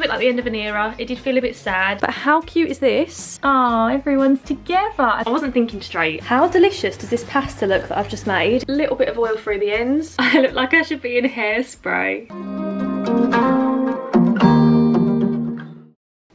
a bit like the end of an era. It did feel a bit sad. But how cute is this? Oh, everyone's together. I wasn't thinking straight. How delicious does this pasta look that I've just made? A little bit of oil through the ends. I look like I should be in hairspray.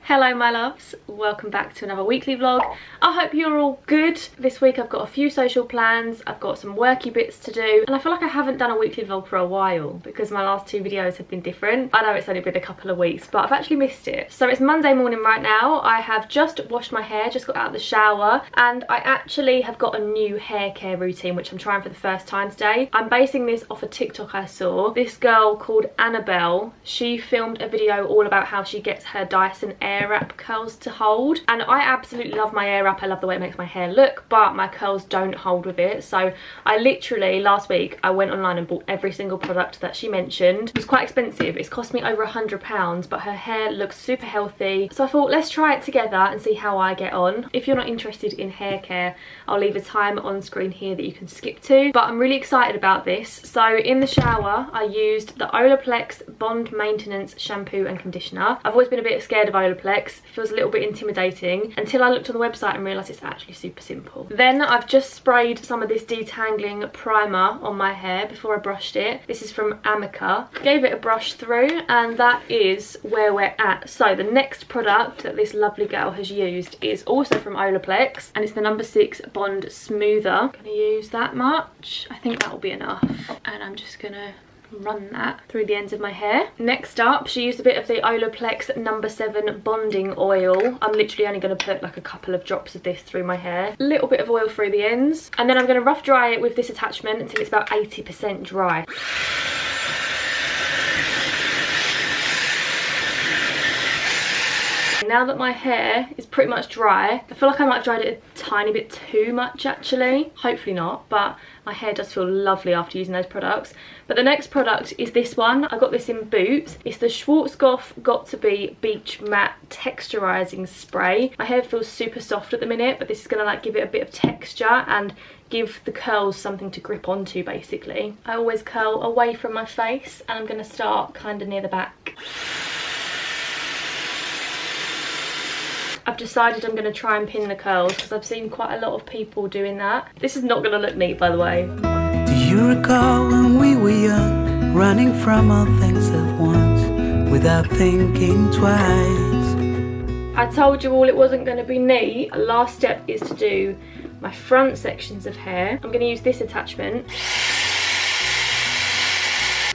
Hello my loves, welcome back to another weekly vlog. I hope you're all good. This week I've got a few social plans, I've got some worky bits to do, and I feel like I haven't done a weekly vlog for a while because my last two videos have been different. I know it's only been a couple of weeks, but I've actually missed it. So it's Monday morning right now. I have just washed my hair, just got out of the shower, and I actually have got a new hair care routine which I'm trying for the first time today. I'm basing this off a TikTok I saw. This girl called Annabelle, she filmed a video all about how she gets her Dyson airwrap curls to hold, and I absolutely love my airwrap. I love the way it makes my hair look, but my curls don't hold with it. So I literally last week I went online and bought every single product that she mentioned. It was quite expensive, it's cost me over £100, but her hair looks super healthy, so I thought let's try it together and see how I get on. If you're not interested in hair care, I'll leave a time on screen here that you can skip to, but I'm really excited about this. So in the shower I used the Olaplex Bond Maintenance shampoo and conditioner. I've always been a bit scared of Olaplex, feels a little bit intimidating until I looked on the website and realised it's actually super simple. Then I've just sprayed some of this detangling primer on my hair before I brushed it. This is from Amica. Gave it a brush through, and that is where we're at. So the next product that this lovely girl has used is also from Olaplex, and it's the number 6 Bond Smoother. I'm gonna use that much. I think that will be enough, and I'm just gonna run that through the ends of my hair. Next up, she used a bit of the Olaplex number 7 bonding oil. I'm literally only going to put like a couple of drops of this through my hair. A little bit of oil through the ends, and then I'm going to rough dry it with this attachment until it's about 80% dry. Now that my hair is pretty much dry, I feel like I might have dried it a tiny bit too much actually. Hopefully not, but my hair does feel lovely after using those products. But the next product is this one. I got this in Boots. It's the Schwarzkopf Got To Be Beach Matte Texturizing Spray. My hair feels super soft at the minute, but this is gonna like give it a bit of texture and give the curls something to grip onto basically. I always curl away from my face, and I'm gonna start kind of near the back. I've decided I'm going to try and pin the curls because I've seen quite a lot of people doing that. This is not going to look neat, by the way. Do you recall when we were young, running from all things at once without thinking twice? I told you all it wasn't going to be neat. Last step is to do my front sections of hair. I'm going to use this attachment.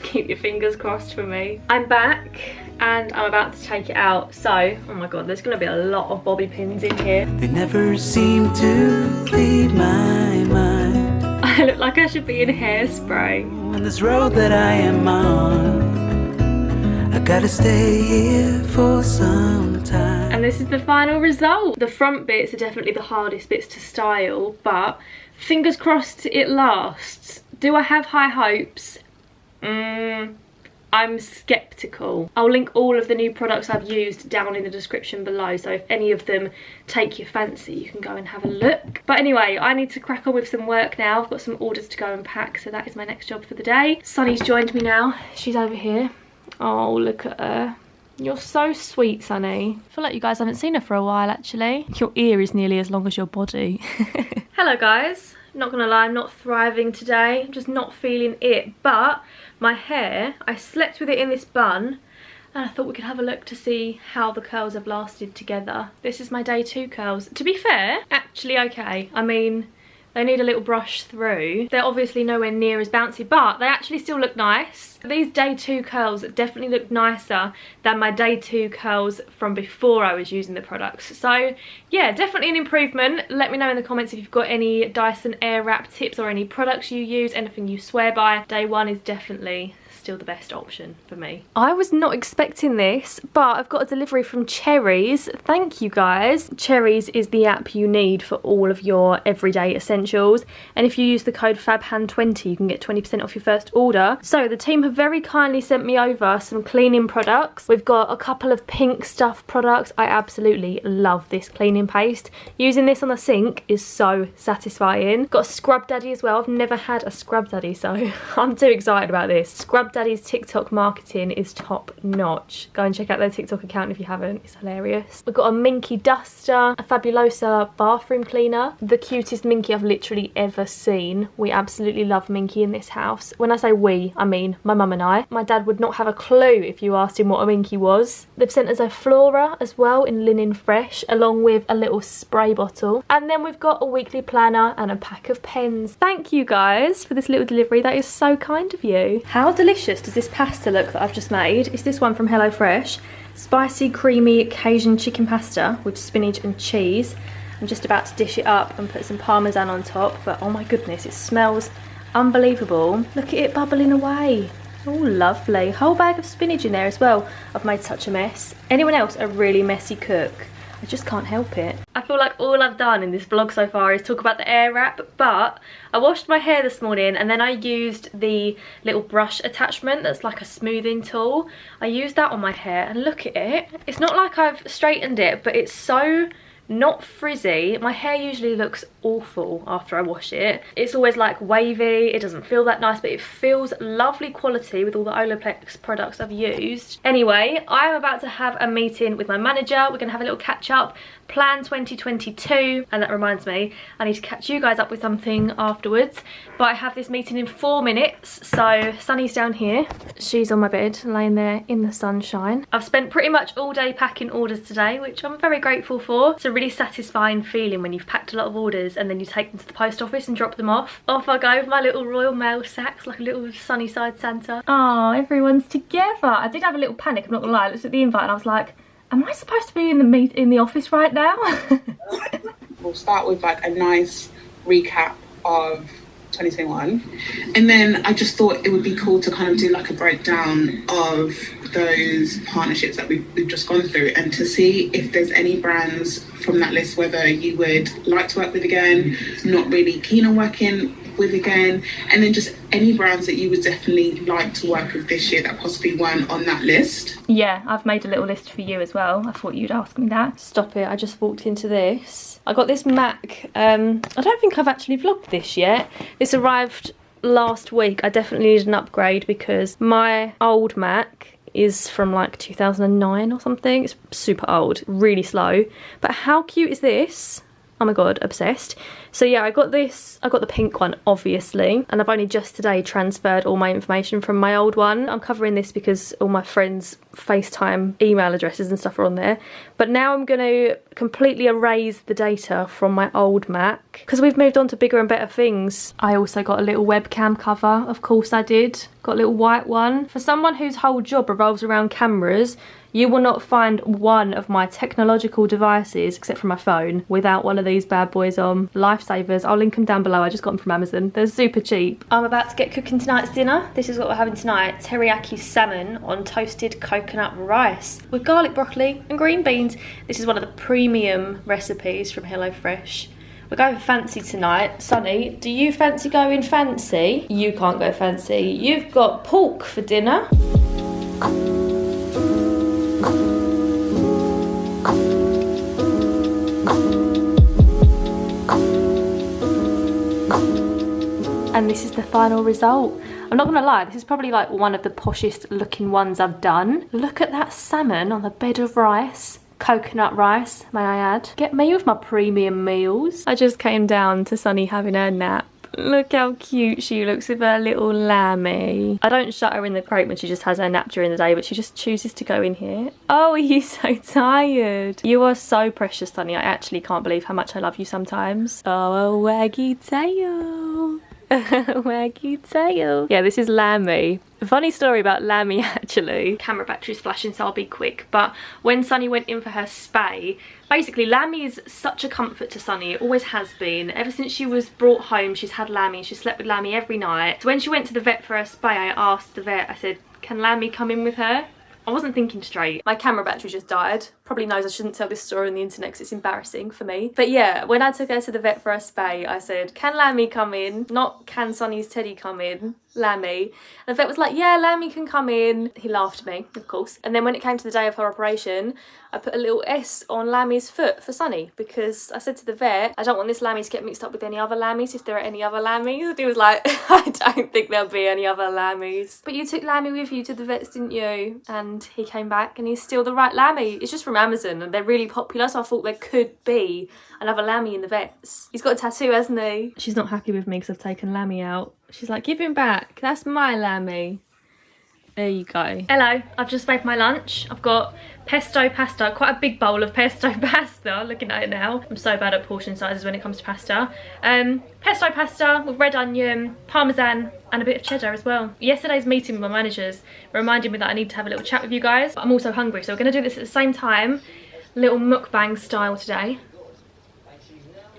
Keep your fingers crossed for me. I'm back and I'm about to take it out. So, oh my god, there's gonna be a lot of bobby pins in here. They never seem to leave my mind. I look like I should be in hairspray. On this road that I am on, I gotta stay here for some time. And this is the final result. The front bits are definitely the hardest bits to style, but fingers crossed it lasts. Do I have high hopes? I'm skeptical. I'll link all of the new products I've used down in the description below, so if any of them take your fancy you can go and have a look. But anyway, I need to crack on with some work now. I've got some orders to go and pack, so that is my next job for the day. Sunny's joined me now. She's over here. Oh, look at her. You're so sweet, Sunny. I feel like you guys haven't seen her for a while actually. Your ear is nearly as long as your body. Hello guys. Not gonna lie, I'm not thriving today. I'm just not feeling it, but my hair, I slept with it in this bun, and I thought we could have a look to see how the curls have lasted together. This is my day 2 curls. To be fair, actually okay. I mean, they need a little brush through. They're obviously nowhere near as bouncy, but they actually still look nice. These day 2 curls definitely look nicer than my day 2 curls from before I was using the products. So yeah, definitely an improvement. Let me know in the comments if you've got any Dyson airwrap tips or any products you use, anything you swear by. Day 1 is definitely still the best option for me. I was not expecting this, but I've got a delivery from Cherryz. Thank you guys. Cherryz is the app you need for all of your everyday essentials, and if you use the code FABHAN20 you can get 20% off your first order. So the team have very kindly sent me over some cleaning products. We've got a couple of pink stuff products. I absolutely love this cleaning paste. Using this on the sink is so satisfying. Got a scrub daddy as well. I've never had a scrub daddy, so I'm too excited about this. Scrub Love Daddy's TikTok marketing is top notch. Go and check out their TikTok account if you haven't, it's hilarious. We've got a Minky duster, a Fabulosa bathroom cleaner, the cutest Minky I've literally ever seen. We absolutely love Minky in this house. When I say we, I mean my mum and I. My dad would not have a clue if you asked him what a Minky was. They've sent us a Flora as well in linen fresh, along with a little spray bottle. And then we've got a weekly planner and a pack of pens. Thank you guys for this little delivery. That is so kind of you. How delicious does this pasta look that I've just made? It's this one from HelloFresh. Spicy, creamy Cajun chicken pasta with spinach and cheese. I'm just about to dish it up and put some parmesan on top, but oh my goodness, it smells unbelievable. Look at it bubbling away. Oh, lovely. Whole bag of spinach in there as well. I've made such a mess. Anyone else a really messy cook? I just can't help it. I feel like all I've done in this vlog so far is talk about the air wrap, but I washed my hair this morning and then I used the little brush attachment that's like a smoothing tool. I used that on my hair and look at it. It's not like I've straightened it, but it's so not frizzy. My hair usually looks awful after I wash it. It's always like wavy, it doesn't feel that nice, but it feels lovely quality with all the Olaplex products I've used. Anyway, I'm about to have a meeting with my manager. We're gonna have a little catch up, plan 2022, and that reminds me, I need to catch you guys up with something afterwards, but I have this meeting in 4 minutes. So Sunny's down here, she's on my bed laying there in the sunshine. I've spent pretty much all day packing orders today, which I'm very grateful for. It's a really satisfying feeling when you've packed a lot of orders and then you take them to the post office and drop them off. Off I go with my little Royal Mail sacks like a little Sunnyside Santa. Oh, everyone's together. I did have a little panic, I'm not gonna lie. I looked at the invite and I was like, am I supposed to be in the office right now? We'll start with like a nice recap of 2021, and then I just thought it would be cool to kind of do like a breakdown of those partnerships that we've just gone through, and to see if there's any brands from that list whether you would like to work with again, not really keen on working with again, and then just any brands that you would definitely like to work with this year that possibly weren't on that list. Yeah, I've made a little list for you as well. I thought you'd ask me that. Stop it, I just walked into this. I got this Mac, I don't think I've actually vlogged this yet. This arrived last week. I definitely need an upgrade because my old Mac is from like 2009 or something. It's super old, really slow. But how cute is this? Oh my god, obsessed. So yeah, I got this, I got the pink one obviously, and I've only just today transferred all my information from my old one. I'm covering this because all my friends' FaceTime email addresses and stuff are on there. But now I'm going to completely erase the data from my old Mac because we've moved on to bigger and better things. I also got a little webcam cover, of course I did. Got a little white one. For someone whose whole job revolves around cameras, you will not find one of my technological devices, except for my phone, without one of these bad boys on. Lifesavers, I'll link them down below. I just got them from Amazon. They're super cheap. I'm about to get cooking tonight's dinner. This is what we're having tonight. Teriyaki salmon on toasted coconut rice with garlic broccoli and green beans. This is one of the premium recipes from HelloFresh. We're going fancy tonight. Sunny, do you fancy going fancy? You can't go fancy. You've got pork for dinner. And this is the final result. I'm not gonna lie, this is probably like one of the poshest looking ones I've done. Look at that salmon on the bed of rice. Coconut rice, may I add. Get me with my premium meals. I just came down to Sunny having her nap. Look how cute she looks with her little lammy. I don't shut her in the crate when she just has her nap during the day, but she just chooses to go in here. Oh, are you so tired? You are so precious, Sunny. I actually can't believe how much I love you sometimes. Oh, a waggy tail. Waggy tail. Yeah, this is Lammy. Funny story about Lammy actually. Camera battery's flashing, so I'll be quick. But when Sunny went in for her spay, basically Lammy is such a comfort to Sunny. It always has been. Ever since she was brought home, she's had Lammy. She slept with Lammy every night. So when she went to the vet for her spay, I asked the vet, I said, can Lammy come in with her? I wasn't thinking straight. My camera battery just died. Probably knows I shouldn't tell this story on the internet because it's embarrassing for me. But yeah, when I took her to the vet for her spay, I said, can Lammy come in? Not can Sunny's Teddy come in? Lammy. And the vet was like, yeah, Lammy can come in. He laughed at me, of course. And then when it came to the day of her operation, I put a little S on Lammy's foot for Sunny, because I said to the vet, I don't want this Lammy to get mixed up with any other Lammies if there are any other Lammies. And he was like, I don't think there'll be any other Lammies. But you took Lammy with you to the vets, didn't you? And he came back and he's still the right Lammy. It's just from Amazon and they're really popular, so I thought there could be another Lammy in the vets. He's got a tattoo, hasn't he? She's not happy with me because I've taken Lammy out. She's like, give him back. That's my Lammy. There you go. Hello, I've just made my lunch. I've got pesto pasta, quite a big bowl of pesto pasta, looking at it now. I'm so bad at portion sizes when it comes to pasta. Pesto pasta with red onion, parmesan, and a bit of cheddar as well. Yesterday's meeting with my managers reminded me that I need to have a little chat with you guys, but I'm also hungry, so we're gonna do this at the same time. Little mukbang style today.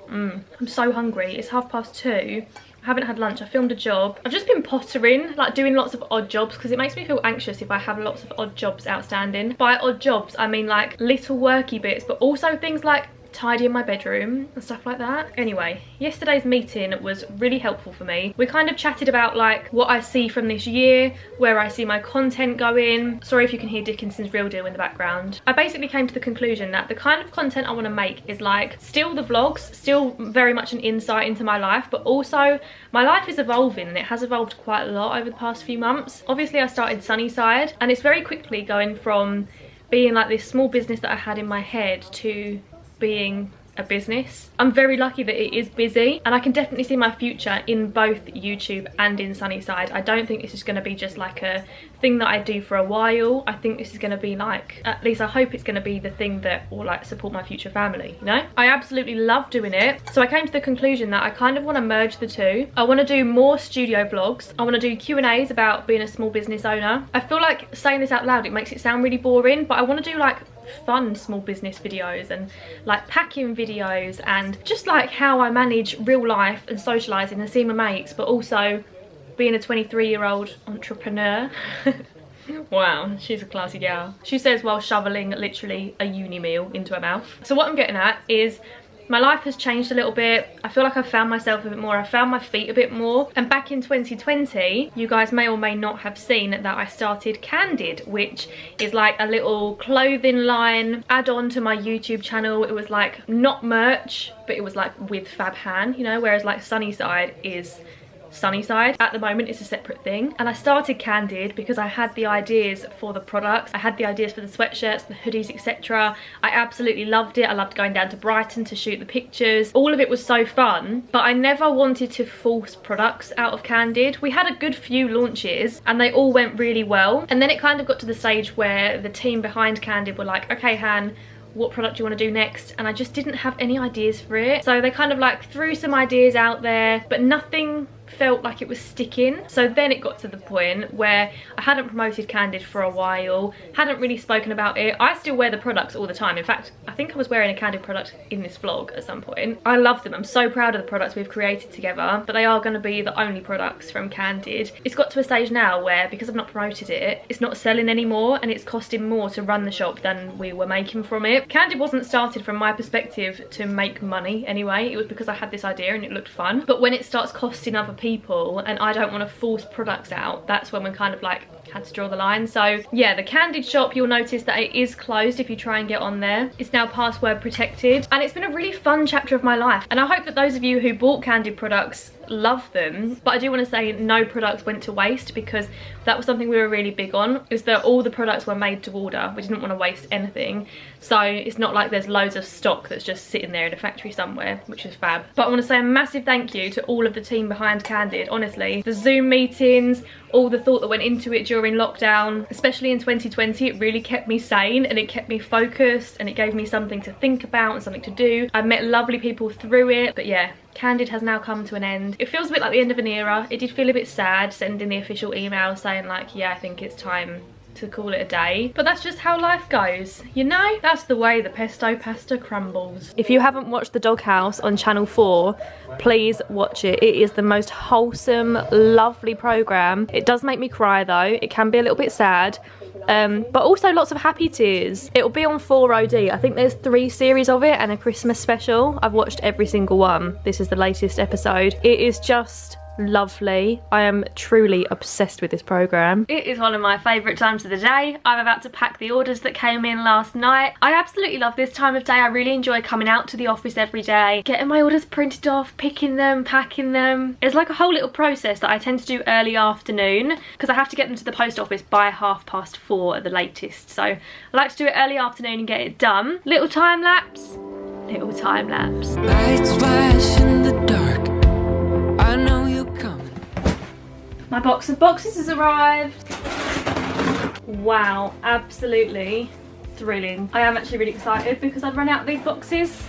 I'm so hungry. It's 2:30. I haven't had lunch. I filmed a job. I've just been pottering, like doing lots of odd jobs, because it makes me feel anxious if I have lots of odd jobs outstanding. By odd jobs, I mean like little worky bits, but also things like tidying my bedroom and stuff like that. Anyway, yesterday's meeting was really helpful for me. We kind of chatted about like what I see from this year, where I see my content going. Sorry if you can hear Dickinson's Real Deal in the background. I basically came to the conclusion that the kind of content I want to make is like still the vlogs, still very much an insight into my life, but also my life is evolving, and it has evolved quite a lot over the past few months. Obviously I started Sunnyside, and it's very quickly going from being like this small business that I had in my head to being a business. I'm very lucky that it is busy, and I can definitely see my future in both YouTube and in Sunnyside. I don't think this is going to be just like a thing that I do for a while. I think this is going to be like, at least I hope it's going to be the thing that will like support my future family, you know? I absolutely love doing it. So I came to the conclusion that I kind of want to merge the two. I want to do more studio vlogs. I want to do Q&As about being a small business owner. I feel like saying this out loud, it makes it sound really boring, but I want to do like fun small business videos and like packing videos and just like how I manage real life and socialising and seeing my mates, but also being a 23-year-old entrepreneur. Wow, she's a classy gal. She says while shoveling literally a uni meal into her mouth. So what I'm getting at is my life has changed a little bit. I feel like I've found myself a bit more. I found my feet a bit more. And back in 2020, you guys may or may not have seen that I started Candid, which is like a little clothing line add-on to my YouTube channel. It was like not merch, but it was like with Fab Han, you know, whereas like Sunnyside is Sunnyside. At the moment it's a separate thing, and I started Candid because I had the ideas for the products. I had the ideas for the sweatshirts, the hoodies, etc. I absolutely loved it. I loved going down to Brighton to shoot the pictures. All of it was so fun, but I never wanted to force products out of Candid. We had a good few launches and they all went really well, and then it kind of got to the stage where the team behind Candid were like, okay Han, what product do you want to do next? And I just didn't have any ideas for it. So they kind of like threw some ideas out there, but nothing felt like it was sticking. So then it got to the point where I hadn't promoted Candid for a while, hadn't really spoken about it. I still wear the products all the time. In fact, I think I was wearing a Candid product in this vlog at some point. I love them. I'm so proud of the products we've created together, but they are going to be the only products from Candid. It's got to a stage now where, because I've not promoted it, it's not selling anymore, and it's costing more to run the shop than we were making from it. Candid wasn't started from my perspective to make money anyway. It was because I had this idea and it looked fun. But when it starts costing other people and I don't want to force products out, that's when we kind of like had to draw the line. So yeah, the Candid shop, you'll notice that it is closed if you try and get on there. It's now password protected, and it's been a really fun chapter of my life, and I hope that those of you who bought Candid products love them. But I do want to say no products went to waste, because that was something we were really big on, is that all the products were made to order. We didn't want to waste anything, so it's not like there's loads of stock that's just sitting there in a factory somewhere, which is fab. But I want to say a massive thank you to all of the team behind Candid. Honestly, the Zoom meetings, all the thought that went into it during lockdown, especially in 2020, it really kept me sane and it kept me focused, and it gave me something to think about and something to do. I met lovely people through it. But yeah, Candid has now come to an end. It feels a bit like the end of an era. It did feel a bit sad sending the official email saying like, yeah, I think it's time to call it a day, but that's just how life goes, you know? That's the way the pesto pasta crumbles. If you haven't watched The Doghouse on Channel 4, please watch it. It is the most wholesome, lovely programme. It does make me cry though. It can be a little bit sad, but also lots of happy tears. It'll be on 4OD. I think there's 3 series of it and a Christmas special. I've watched every single one. This is the latest episode. It is just lovely. I am truly obsessed with this program. It is one of my favourite times of the day. I'm about to pack the orders that came in last night. I absolutely love this time of day. I really enjoy coming out to the office every day, getting my orders printed off, picking them, packing them. It's like a whole little process that I tend to do early afternoon because I have to get them to the post office by 4:30 at the latest. So I like to do it early afternoon and get it done. Little time lapse. Little time lapse. Lights flash in the dark. I know you're coming. My box of boxes has arrived. Wow, absolutely thrilling. I am actually really excited because I've run out of these boxes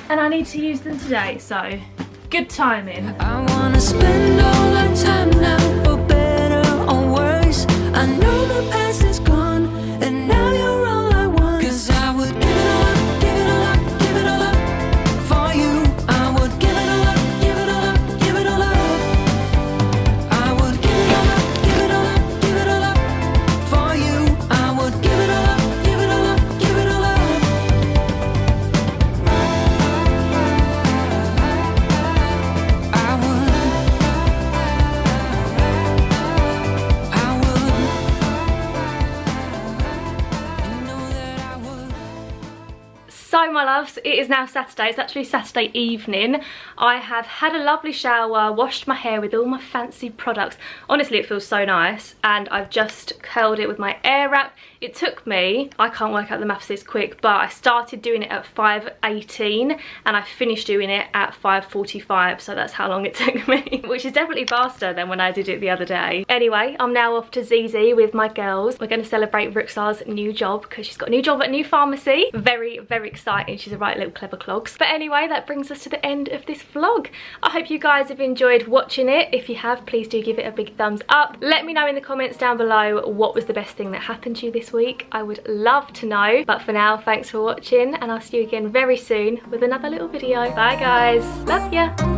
and I need to use them today, so good timing. I wanna spend all our time now, for better or worse. I know the past is gone and now you're all I want. 'Cause I would give it all up, give it all up, give it all up for you. I would give it all up, give it all up, give it all up. I would give it all up, give it all up, give it all up for you. I would give it all up, give it all up, give it all up. I would. You know that I would. So my loves, it is now Saturday. It's actually Saturday evening. I have had a lovely shower, washed my hair with all my fancy products. Honestly, it feels so nice, and I've just curled it with my airwrap. It took me, I can't work out the maths this quick, but I started doing it at 5:18 and I finished doing it at 5:45, so that's how long it took me, which is definitely faster than when I did it the other day. Anyway, I'm now off to ZZ with my girls. We're going to celebrate Ruxar's new job because she's got a new job at a new pharmacy. Very, very exciting. She's a right little clever clogs. But anyway, that brings us to the end of this vlog. I hope you guys have enjoyed watching it. If you have, please do give it a big thumbs up. Let me know in the comments down below what was the best thing that happened to you this week. I would love to know. But for now, thanks for watching, and I'll see you again very soon with another little video. Bye guys. Love ya.